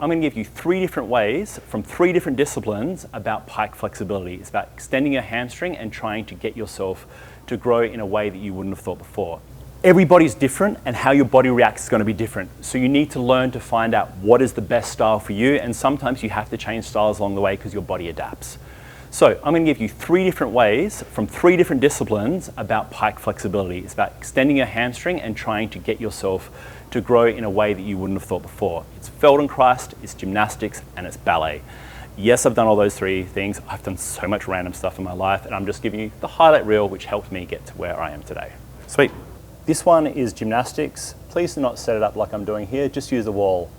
I'm going to give you 3 different ways from 3 different disciplines about pike flexibility. It's about extending your hamstring and trying to get yourself to grow in a way that you wouldn't have thought before. Everybody's different and how your body reacts is going to be different. So you need to learn to find out what is the best style for you, and sometimes you have to change styles along the way because your body adapts. So I'm going to give you 3 different ways from 3 different disciplines about pike flexibility. It's about extending your hamstring and trying to get yourself to grow in a way that you wouldn't have thought before. It's Feldenkrais, it's gymnastics, and it's ballet. Yes, I've done all those 3 things. I've done so much random stuff in my life, and I'm just giving you the highlight reel which helped me get to where I am today. Sweet. This one is gymnastics. Please do not set it up like I'm doing here. Just use a wall.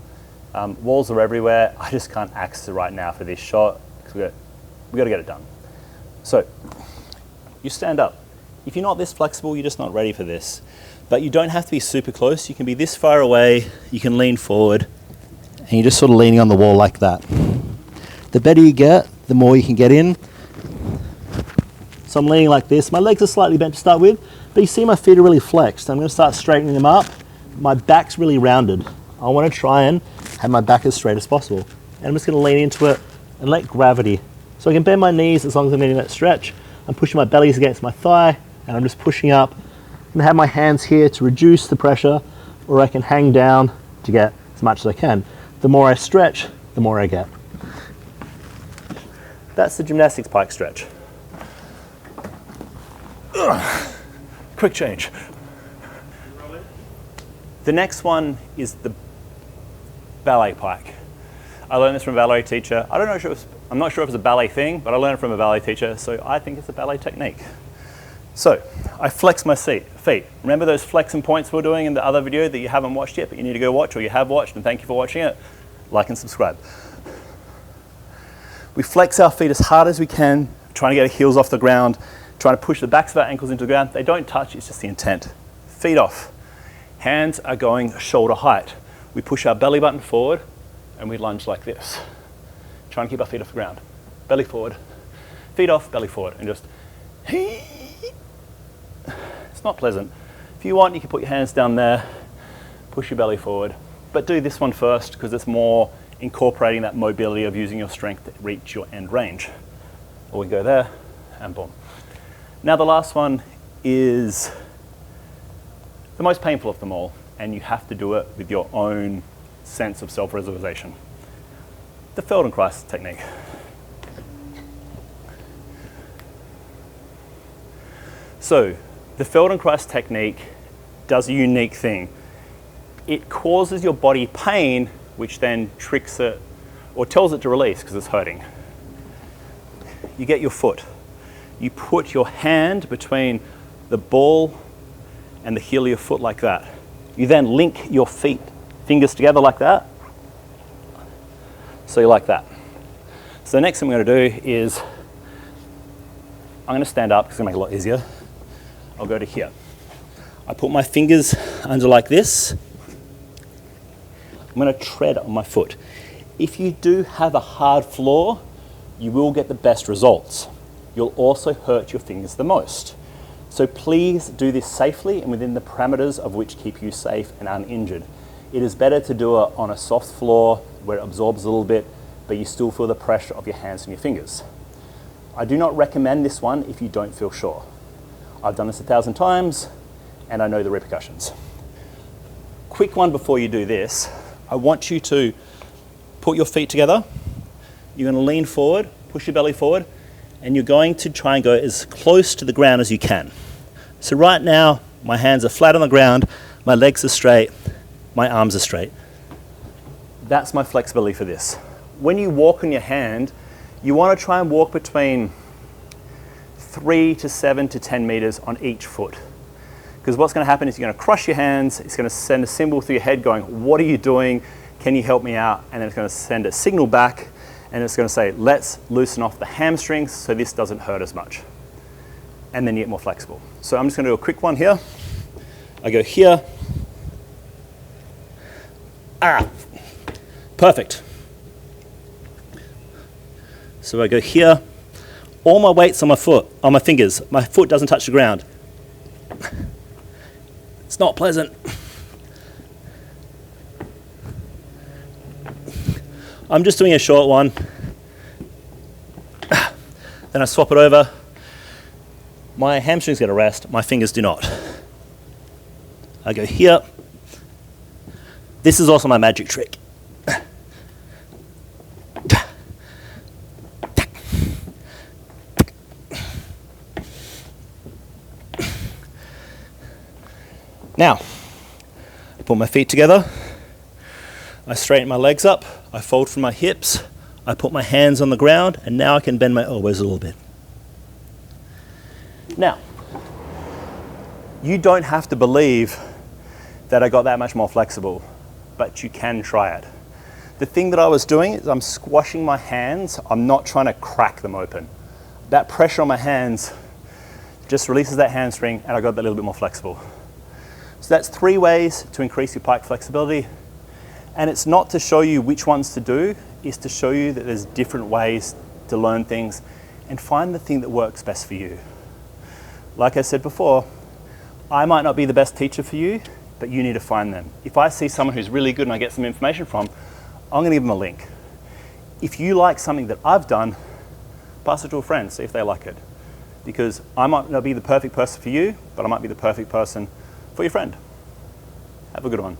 Walls are everywhere. I just can't access it right now for this shot because we got to get it done. So you stand up. If you're not this flexible, you're just not ready for this. But you don't have to be super close. You can be this far away. You can lean forward, and you're just sort of leaning on the wall like that. The better you get, the more you can get in. So I'm leaning like this. My legs are slightly bent to start with, but you see my feet are really flexed. I'm going to start straightening them up. My back's really rounded. I want to try and have my back as straight as possible. And I'm just going to lean into it and let gravity. So I can bend my knees as long as I'm getting that stretch. I'm pushing my bellies against my thigh, and I'm just pushing up. I'm going to have my hands here to reduce the pressure, or I can hang down to get as much as I can. The more I stretch, the more I get. That's the gymnastics pike stretch. Ugh. Quick change. The next one is the ballet pike. I learned this from a ballet teacher. I'm not sure if it's a ballet thing, but I learned it from a ballet teacher, so I think it's a ballet technique. So I flex my feet. Remember those flexing points we were doing in the other video that you haven't watched yet, but you need to go watch, or you have watched, and thank you for watching it. Like and subscribe. We flex our feet as hard as we can, trying to get our heels off the ground, trying to push the backs of our ankles into the ground. They don't touch, it's just the intent. Feet off. Hands are going shoulder height. We push our belly button forward and we lunge like this. Trying to keep our feet off the ground. Belly forward, feet off, belly forward, and just it's not pleasant. If you want, you can put your hands down there, push your belly forward, but do this one first because it's more incorporating that mobility of using your strength to reach your end range. Or we go there and boom. Now the last one is the most painful of them all, and you have to do it with your own sense of self-realization. The Feldenkrais technique. So the Feldenkrais technique does a unique thing. It causes your body pain, which then tricks it or tells it to release because it's hurting. You get your foot. You put your hand between the ball and the heel of your foot like that. You then link your fingers together like that. So you're like that. So the next thing we're going to do is, I'm going to stand up because it's going to make it a lot easier. I'll go to here. I put my fingers under like this. I'm going to tread on my foot. If you do have a hard floor, you will get the best results. You'll also hurt your fingers the most. So please do this safely and within the parameters of which keep you safe and uninjured. It is better to do it on a soft floor where it absorbs a little bit, but you still feel the pressure of your hands and your fingers. I do not recommend this one if you don't feel sure. I've done this 1,000 times and I know the repercussions. Quick one before you do this. I want you to put your feet together. You're going to lean forward, push your belly forward, and you're going to try and go as close to the ground as you can. So right now, my hands are flat on the ground, my legs are straight, my arms are straight. That's my flexibility for this. When you walk on your hand, you want to try and walk between 3 to 7 to 10 meters on each foot. Because what's going to happen is you're going to crush your hands, it's going to send a symbol through your head going, what are you doing? Can you help me out? And then it's going to send a signal back, and it's going to say, let's loosen off the hamstrings so this doesn't hurt as much. And then you get more flexible. So I'm just going to do a quick one here. I go here. Perfect. So I go here. All my weight's on my foot, on my fingers. My foot doesn't touch the ground. It's not pleasant. I'm just doing a short one. Then I swap it over. My hamstrings get a rest, my fingers do not. I go here. This is also my magic trick. Now, I put my feet together, I straighten my legs up, I fold from my hips, I put my hands on the ground, and now I can bend my elbows a little bit. Now, you don't have to believe that I got that much more flexible, but you can try it. The thing that I was doing is I'm squashing my hands, I'm not trying to crack them open. That pressure on my hands just releases that hamstring, and I got that little bit more flexible. So that's 3 ways to increase your pike flexibility. And it's not to show you which ones to do, it's to show you that there's different ways to learn things and find the thing that works best for you. Like I said before, I might not be the best teacher for you, but you need to find them. If I see someone who's really good and I get some information from, I'm gonna give them a link. If you like something that I've done, pass it to a friend, see if they like it. Because I might not be the perfect person for you, but I might be the perfect person for your friend. Have a good one.